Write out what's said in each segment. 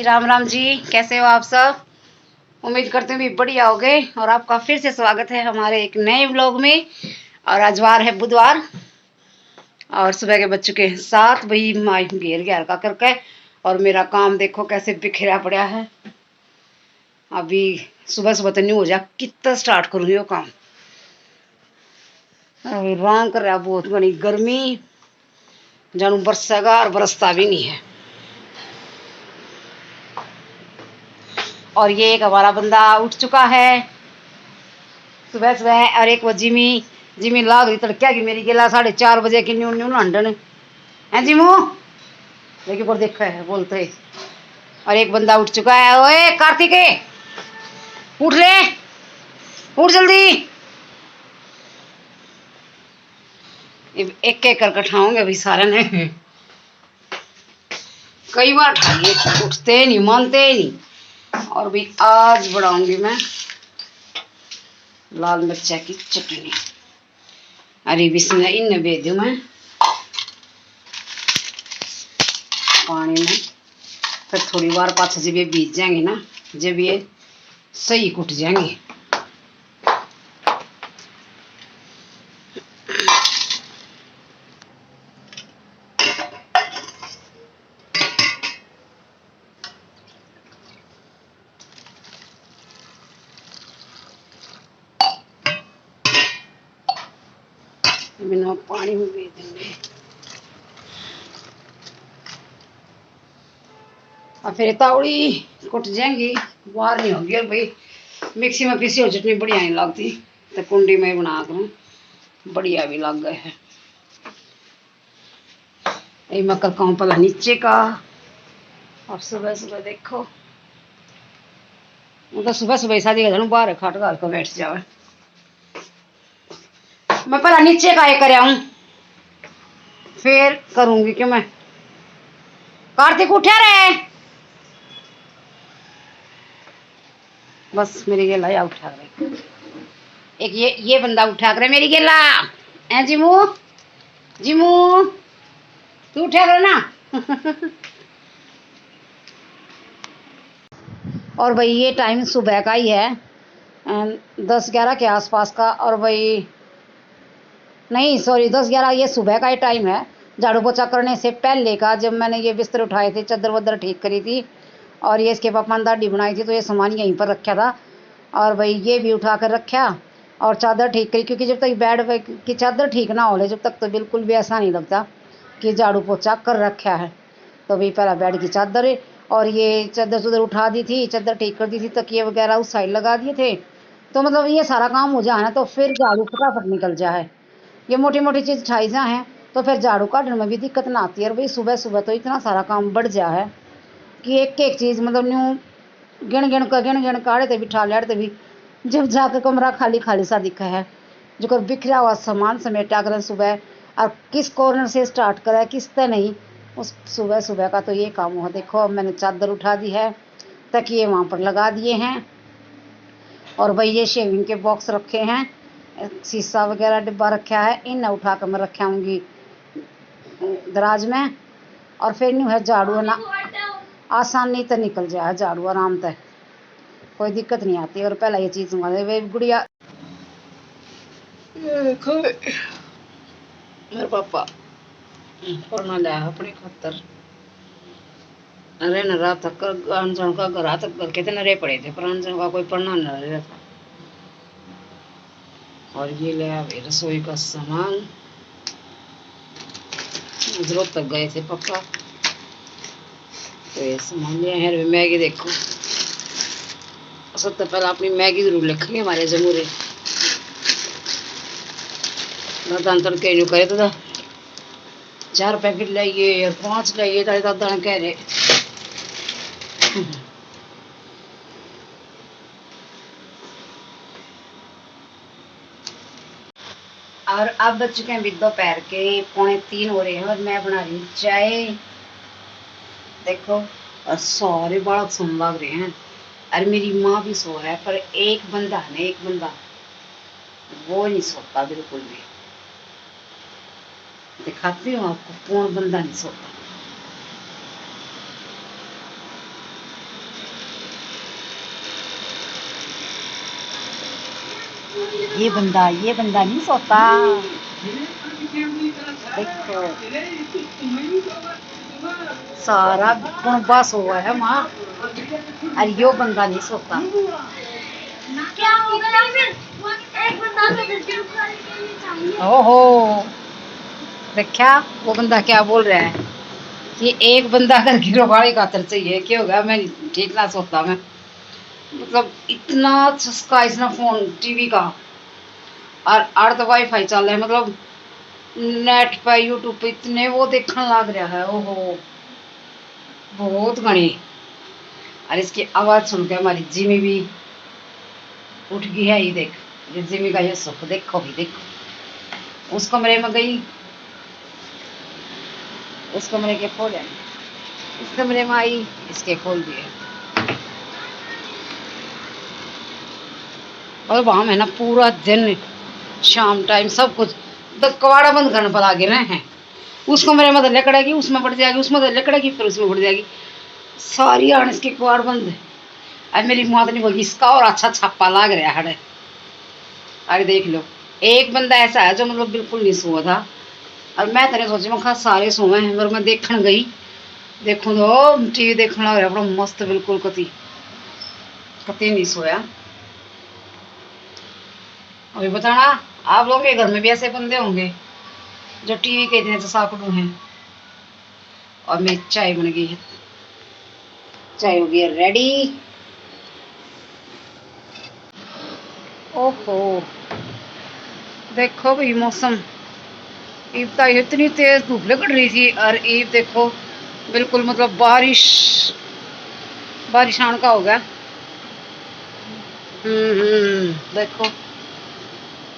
राम राम जी। कैसे हो आप सब? उम्मीद करते हैं भी बढ़िया हो गए। और आपका फिर से स्वागत है हमारे एक नए व्लॉग में। और आज वार है बुधवार और सुबह के बच्चों के साथ वही माई घेर घेर का करके। और मेरा काम देखो कैसे बिखरा पड़ा है। अभी सुबह सुबह तो नहीं हो जा कितना स्टार्ट करूँगी वो काम। अभी राम कर रहा बहुत घनी गर्मी जानू बरसेगा और बरसता भी नहीं है। और ये एक हमारा बंदा उठ चुका है सुबह सुबह। और एक वो जिमी जिमी लाग रही तड़किया की मेरी गेला 4:30 बजे की न्यू न्यू लंडन है जिमू देखिए पर देखा है बोलते। और एक बंदा उठ चुका है। ओए कार्तिके उठ ले उठ जल्दी। एक एक करके उठाऊंगे अभी सारे ने। कई बार उठाइए उठते नहीं मानते नहीं। और भी आज बनाऊंगी मैं लाल मिर्चा की चटनी। अरे बिस्मिल्लाह इन भेज दूँ मैं पानी में। फिर थोड़ी बार पाछे जब ये बीज जाएंगे ना जब ये सही कुट जाएंगे। बिना पानी में भेज देंगे और फिर तावड़ी कुट जाएंगी बाहर नहीं होगी। और भाई मिक्सी में पीसी हो चटनी बढ़िया नहीं लगती तो कुंडी में बना कर बढ़िया भी लग गए है। यही मैं करता हूँ पहला नीचे का। और सुबह सुबह देखो मतलब सुबह सुबह शादी का जानू बाहर खाट घाल कर बैठ जावे। मैं पहला नीचे का ये कर फिर करूंगी कि मैं कार्तिक उठा रहे बस मेरी गेला या उठा रहे। एक ये बंदा उठा करे मेरी गेला है जिमू जिमू तू उठा करे ना। और भाई ये टाइम सुबह का ही है 10-11 के आसपास का। और भाई नहीं सॉरी 10-11 ये सुबह का ही टाइम है झाड़ू पोछा करने से पहले का। जब मैंने ये बिस्तर उठाए थे चादर वदर ठीक करी थी और ये इसके पापा ने दाढ़ी बनाई थी तो ये सामान यहीं पर रखा था। और भाई ये भी उठा कर रखा और चादर ठीक करी क्योंकि जब तक बेड की चादर ठीक ना हो ले जब तक तो बिल्कुल भी ऐसा नहीं लगता कि झाड़ू पोछा कर रखा है। तो भाई पहला बेड की चादर और ये चादर चुदर उठा दी थी चादर ठीक कर दी थी तकिए वगैरह उस साइड लगा दिए थे। तो मतलब ये सारा काम हो जाए ना तो फिर झाड़ू फटाफट निकल जाए। ये मोटी मोटी चीज़ उठाई जा है तो फिर झाड़ू काटने में भी दिक्कत ना आती है। और भाई सुबह सुबह तो इतना सारा काम बढ़ जा है कि एक एक चीज़ मतलब न्यू गिन गिन काढ़े ते बिठा लेते भी जब जाकर कमरा खाली खाली सा दिखा है जो कर बिखरा हुआ सामान समेटा करें सुबह। और किस कॉर्नर से स्टार्ट करें किस तरह नहीं उस सुबह सुबह का तो ये काम हुआ। देखो अब मैंने चादर उठा दी है तकिए वहाँ पर लगा दिए हैं। और भाई ये शेविंग के बॉक्स रखे हैं शीशा वगैरह डिब्बा रखा है इन उठा कर मैं रखाऊंगी दराज में। और फिर नहीं है झाड़ू है ना आसानी तो निकल जाए झाड़ू आराम से कोई दिक्कत नहीं आती। और पहला ये चीज़ वे गुड़िया देखो मेरे पापा पढ़ना लिया अपने खातर अरे न रात तक अनजन का घर तक घर के तो नरे पड़े थे पर अनजन का कोई पढ़ना न रहा था। और ये ले आवे रसोई का सामान जरूरत तक गए थे पापा तो ये सामान लिया है। मैगी देखो सबसे पहले अपनी मैगी जरूर लिखेंगे हमारे जमूरे दादा तड़के यूँ करे तो 4 पैकेट लाइए और 5 लाइए तारे दादा कह रहे। और अब बच चुके हैं भी दोपहर के 2:45 हो रहे हैं और मैं बना रही हूँ चाय देखो। और सारे बालक सुन लग रहे हैं और मेरी माँ भी सो रहा है पर एक बंदा है ना एक बंदा वो नहीं सोता बिल्कुल भी। दिखाती हूँ आपको कौन बंदा नहीं सोता। ये बंदा नहीं सोता। देखो सारा कुनबा सोया है माँ, और यो बंदा नहीं सोता। क्या हो गया फिर? एक बंदा तो गड्ढे उखाड़ने के लिए चाहिए। ओहो, देखा वो बंदा क्या बोल रहा है कि एक बंदा घर की रोगाड़ी खातर चाहिए। क्या होगा, मैं ठीक ना सोता मैं। मतलब इतना चस्का इसना फोन टीवी का, और अर्ध वाईफाई चल रहा है, मतलब नेट पे यूट्यूब पे इतने वो देखने लग रहा है। ओहो बहुत घनी। और इसकी आवाज सुन के हमारी जिमी भी उठ गई है। ये देख, ये जिमी का ये सुख देखो भी, देखो उस कमरे में गई, उस कमरे के खोले, इस कमरे में आई, इसके खोल दिए। और वहां है ना पूरा दिन शाम टाइम सब कुछ तो कवाड़ा बंद करने पर आगे रहे हैं। उस कमरे में तो लकड़ेगी, उसमें बढ़ जाएगी, उसमें तो लकड़ेगी, फिर उसमें बढ़ जाएगी। सारी आने इसके कवाड़ बंद। अब मेरी माँ तो नहीं बोली, इसका और अच्छा छापा लाग रहा है। अरे देख लो, एक बंदा ऐसा है जो मतलब बिल्कुल नहीं सोया था। और मैं तेरे सोची मैं सारे सोए हैं, पर मैं देखने गई, देखो तो टीवी देखने लग रहा बड़ा मस्त, बिल्कुल कति कति नहीं सोया। अभी बताना, आप लोगों के घर में भी ऐसे बंदे होंगे जो टीवी के इतने चसाकड़ू हैं। और मेरी चाय बन गई है, चाय हो गई है रेडी। ओहो देखो भाई मौसम, ईब तो इतनी तेज धूप लग रही थी, और ईब देखो बिल्कुल मतलब बारिश बारिश आने का हो गया। देखो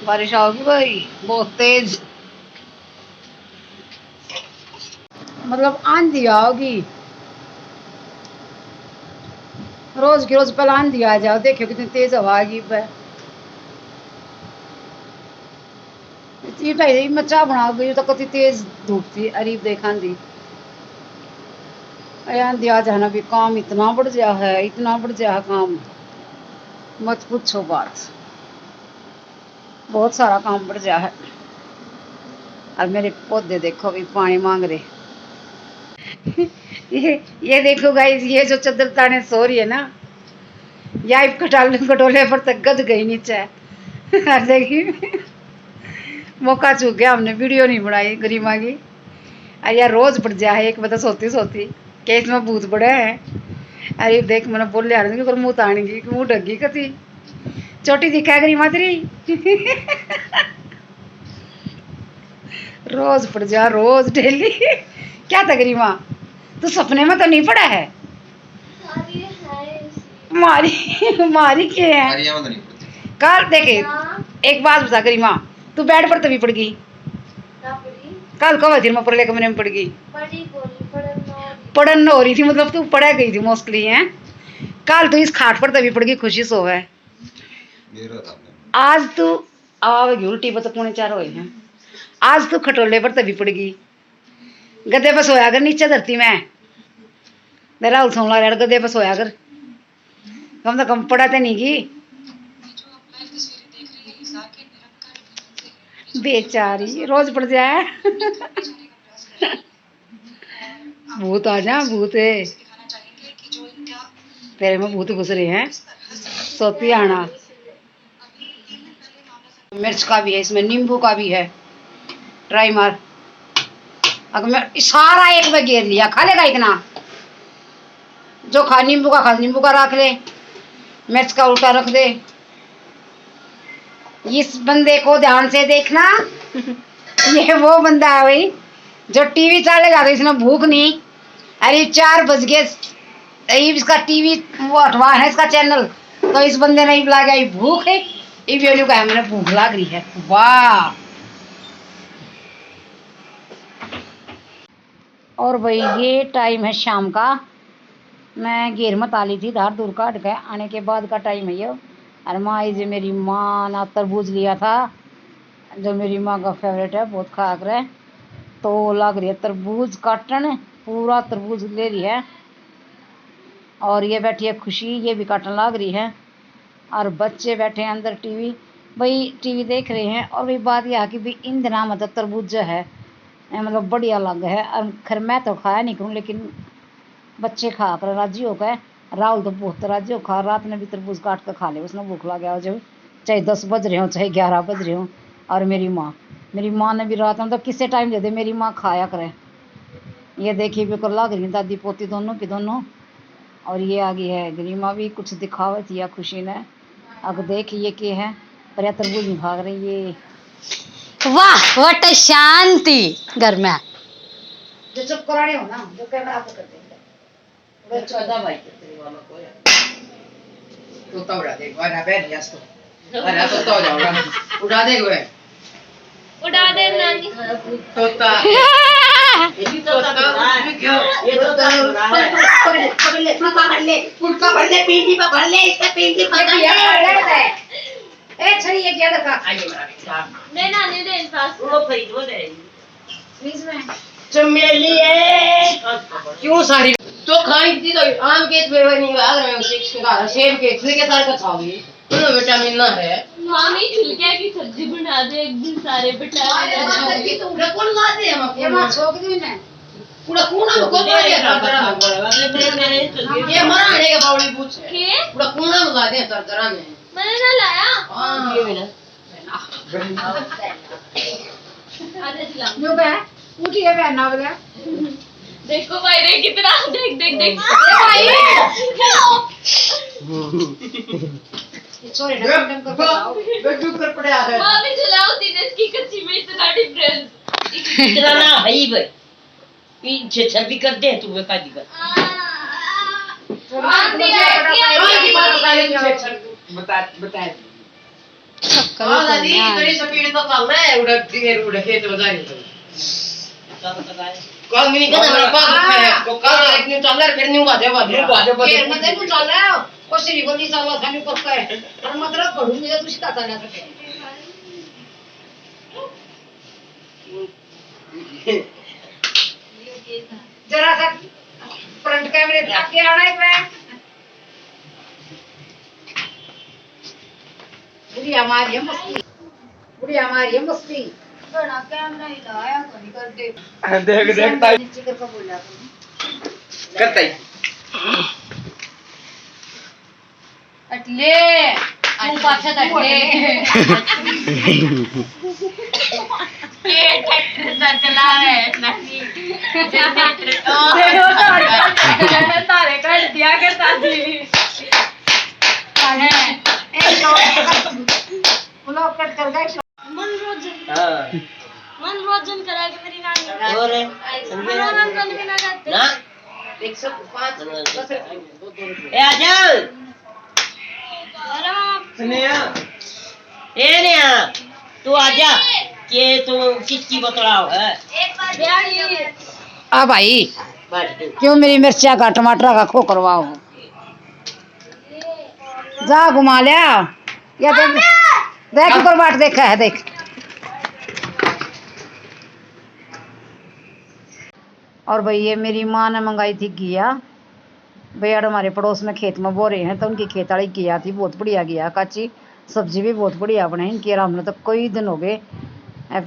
बारिश आओगी भाई बहुत तेज, मतलब आंधी आओगी। रोज की रोज पहले आंधी आ जाओ, देखो कितनी तेज हवा आएगी। मैं चाह बना गई तो कति तेज धूप थी। अरे देख आंधी, आंधी आ जाना भी काम इतना बढ़ गया है, इतना बढ़ गया है काम, मत पूछो बात। बहुत सारा काम बढ़ गया है। और मेरे पौधे देखो भी पानी मांग रहे। ये देखो गाइस, ये जो चद्दर ताने सो रही है ना, या कटोले पर तक गद गई नीचे। देखिए मौका चूक गया, हमने वीडियो नहीं बनाई गरिमा की। अरे यार रोज बढ़ जा है, एक बता सोती सोती के इसमें भूत बड़े हैं। अरे देख मैंने बोल लिया मुंह तानेगी, मुंह ढगी कती चोटी दिखा गरिमा तेरी। रोज पड़ जा, रोज डेली। क्या था गरिमा, तू सपने में तो नहीं पड़ा है? मारी मारी के है कल देखे। एक बात बता गरिमा, तू बेड पर तभी पड़ गई कल, कब थी मैं परले कमरे में पड़ गई? पढ़न हो रही थी, मतलब तू पढ़ा गई थी मोस्टली है। कल तू इस खाट पर तभी पड़ गई, खुशी सो है। आज तू आवेगी उल्टी पर तो 3:45 हुए हैं। आज तू खटोले पर तभी पड़ गई, गद्दे पर सोया कर नीचे धरती में। राहुल सोमला यार गद्दे पर सोया कर, कम से कम पड़ा तो नहीं की। बेचारी रोज पड़ जाए। भूत आ जा, भूत है तेरे में, भूत घुस रहे हैं। सोती आना, मिर्च का भी है इसमें, नींबू का भी है, ट्राई मार। अगर मैं सारा एक में घेर लिया, खा लेगा इतना? जो खा नींबू का खा, नींबू का रख ले, मिर्च का उल्टा रख दे। इस बंदे को ध्यान से देखना। ये वो बंदा है भाई जो टीवी चलेगा तो इसमें भूख नहीं। अरे 4 बज गए, इसका टीवी वो हटवा है इसका चैनल, तो इस बंदे ने बुला गया भूख है। ये का मैंने भूख लग रही है। वाह, और भाई ये टाइम है शाम का। मैं घेर में ताली थी, धार दूर काट के आने के बाद का टाइम है ये। और माँ जो मेरी माँ ना तरबूज लिया था, जो मेरी माँ का फेवरेट है, बहुत खा कर तो लग रही है तरबूज काटन, पूरा तरबूज ले रही है। और ये बैठी है खुशी, ये भी काटन लग रही है। और बच्चे बैठे हैं अंदर टीवी, भाई टीवी देख रहे हैं। और भाई बात यह है कि भाई इन दिनों मतलब तरबूज जो है मतलब बढ़िया लग है। और खैर मैं तो खाया नहीं करूँ, लेकिन बच्चे खा कर राजी हो गए। राहुल तो बहुत राजी हो खा, रात में भी तरबूज काट कर खा ले, उसने भूख लग गया जब, चाहे 10 बज रहे हो चाहे 11 बज रहे हो। और मेरी माँ ने भी रात में तो किसी टाइम दे दे मेरी माँ खाया करे। ये देखिए बिल्कुल लग रही दादी पोती दोनों की दोनों। और ये आ गई है गरिमा भी कुछ दिखावे थी या खुशी ने। अब देख ये क्या है, पर यार तरबूज नहीं भाग रही ये। वाह व्हाट शांति घर में। जो चुप कराने हो ना, जो कैमरा आपको करते हैं भाई तेरे वाला को है तो उड़ा दे वाला बैठ जा इसको वाला तो जाओगा उड़ा दे वे उड़ा दे नानी। तोता ये तोता पकड़ ले पीठी पर भर ले इसका पीठी पर ए छड़ी ये क्या रखा आइए मेरा दे नानी दे पास। वो खरीद वो दे प्लीज में चमेली है क्यों सारी तो खाई थी तो आम के पेड़ नहीं आ रहे हो सिक्स का सेब के छिलके सारे का खाओगी उनमें विटामिन ना है। मामी छिलके की सब्जी बना दे एक दिन सारे बिटा दे। तो उड़ा कौन लाते हैं हम ये मां छोक दी ने उड़ा कूना में कौन लाते हैं ये मराने के बावली पूछ है के उड़ा कूना में लाते हैं तरतरा में मैंने ना लाया। हां ये भी ना आधे खिला नो बे उठी है बे ना बे। देखो भाई रे कितना देख देख देख भाई सॉरी ना कम कर पाओ बेडू कर पड़ा है मामी चलाओ दिनेश की कच्ची में इतना डिफरेंस इतना ना है ही भाई पीछे छवि कर दे तू बेकार दी कर बता हां दादी तेरी स्पीड तो चल रहा है उड़ा खेत बजा रही कल मिनी का मेरा पास है तो कल एक न्यू चल रहा है फिर न्यू बाजे फिर मत तू चल रहा है और श्री गोली चल रहा था नहीं पक्का है पर मतलब पढ़ू मुझे कुछ पता ना सके जरा सा फ्रंट कैमरे से आगे आना है मैं बुढ़िया हमारी है मस्ती बड़ा कैमरा ही लाया कभी कर दे देख ताई नीचे करके बोला करता ही अटले तू पाछे अटले के ट्रैक्टर चला रहा है नानी तारे कर दिया करता थी ब्लॉग कट कर गए मनोरंजन करा के मेरी नानी और मनोरंजन बिना करते ना 105 ए आजा सुनिया ए ने तू आजा के तू किसकी बतलाओ है एक बार बिहारी आ भाई बैठ तू क्यों मेरी मिर्चा का टमाटर का खो करवाओ जा घुमा लिया या देख ऊपर बाट देखा है देख और भाई ये मेरी माँ ने मंगाई थी घिया भैया हमारे पड़ोस में खेत में बो रहे हैं तो उनकी खेत वाली घिया थी बहुत बढ़िया घिया काची सब्जी भी बहुत बढ़िया बने इनकी हमने तो कई दिन हो गए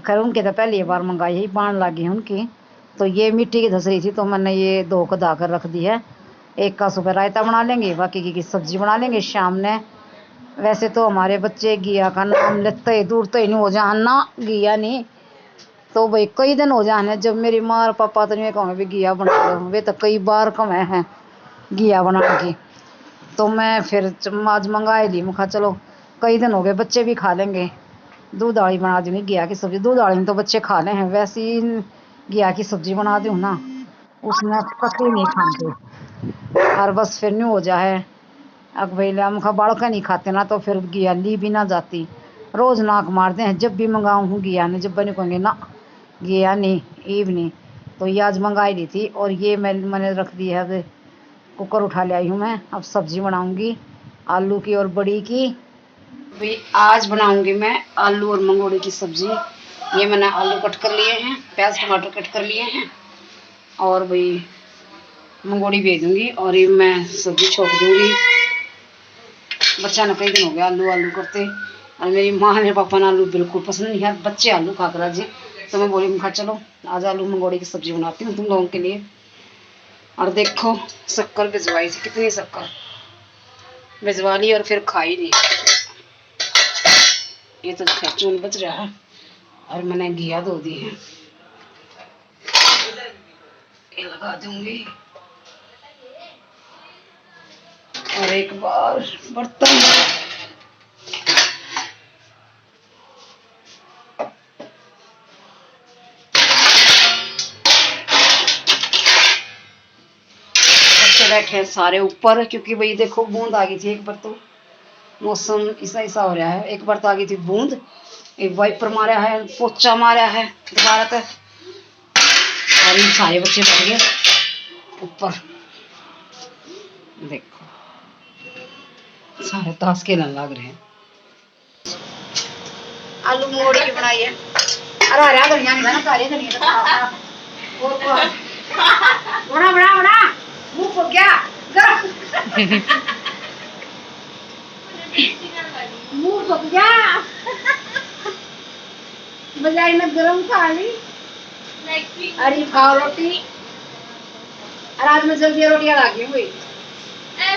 खैर उनके तो पहली बार मंगाई ही पान लगी उनकी तो ये मिट्टी की धस रही थी तो मैंने ये 2 को दाकर रख दी है। एक का सुबह रायता बना लेंगे बाकी की सब्जी बना लेंगे शाम ने। वैसे तो हमारे बच्चे घिया का नाम लेते ही दूर तो ही नहीं हो जाना घिया नहीं तो भाई कई दिन हो जाने जब मेरी माँ और पापा तो नहीं कहूँगे भी घिया बना लो वे तो कई बार कमे हैं घिया बनाने की। तो मैं फिर आज मंगा ली मैं कहा चलो कई दिन हो गए बच्चे भी खा लेंगे दूध वाली बना दूँगी घिया की सब्जी दूध वाली तो बच्चे खा ले हैं वैसे ही घिया की सब्जी बना दूँ ना उसमें पकड़ी नहीं खाते और बस फिर नहीं हो जाए अब भाई हम खा बाड़का नहीं खाते ना तो फिर घिया ली भी ना जाती रोज़ नाक मारते हैं जब भी मंगाऊँ घिया ने जब बने कहेंगे ना घिया नहीं ईव नहीं तो ये आज मंगाई ली थी। और ये मैंने रख दी है अब कुकर उठा ले आई हूँ मैं अब सब्जी बनाऊंगी आलू की और बड़ी की। भाई आज बनाऊंगी मैं आलू और मंगोड़ी की सब्जी। ये मैंने आलू कट कर लिए हैं प्याज टमाटर कट कर लिए हैं और भाई मंगोड़ी भेज दूंगी और ये मैं सब्जी छोक दूंगी। बच्चा ने कई दिन हो गया आलू आलू करते और मेरी माँ मेरे पापा ने आलू बिल्कुल पसंद नहीं है, बच्चे आलू खा कर जी। तो मैं बोली खा चलो आज आलू मंगोड़ी की सब्जी बनाती हूँ तुम लोगों के लिए। और देखो शक्कर भिजवाई थी, कितनी शक्कर भिजवा ली और फिर खाई नहीं। ये तो चूल बच रहा है और मैंने घिया धो दी है, ये लगा दूंगी। और एक बार बर्तन बैठे हैं सारे ऊपर, क्योंकि भाई देखो बूंद आ गई थी एक बार, तो मौसम ऐसा ऐसा हो रहा है। एक बार तो आ गई थी बूंद, एक वाइपर मारा है, पोचा मारा है दोबारा तक, और ये सारे बच्चे बैठ गए ऊपर। देखो सारे ताश खेलने लग रहे हैं। आलू मोड़ी की बनाई है, अरे हरा धनिया नहीं ना, सारे धनिया बड़ा बड़ा बड़ा मुंह फूक गया, मुंह फूक गया, बजाय में गरम खा ली। अरे खाओ रोटी, और आज मैं जल्दी रोटियां ला गई हुई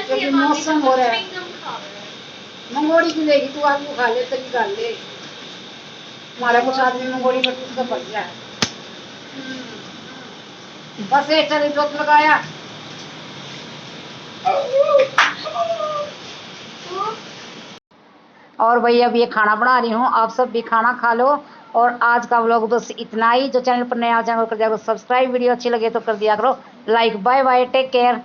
क्योंकि मौसम हो रहा है। मंगोड़ी की लेगी तू, आलू खा ले, तरी खा ले, हमारा कुछ आदमी मंगोड़ी पर टूट कर पड़ गया है। बस एक चल जोत लगाया। और भाई अब ये खाना बना रही हूँ, आप सब भी खाना खा लो। और आज का व्लॉग बस इतना ही। जो चैनल पर नया चैनल कर दिया करो सब्सक्राइब, वीडियो अच्छी लगे तो कर दिया करो like. Bye bye, take care.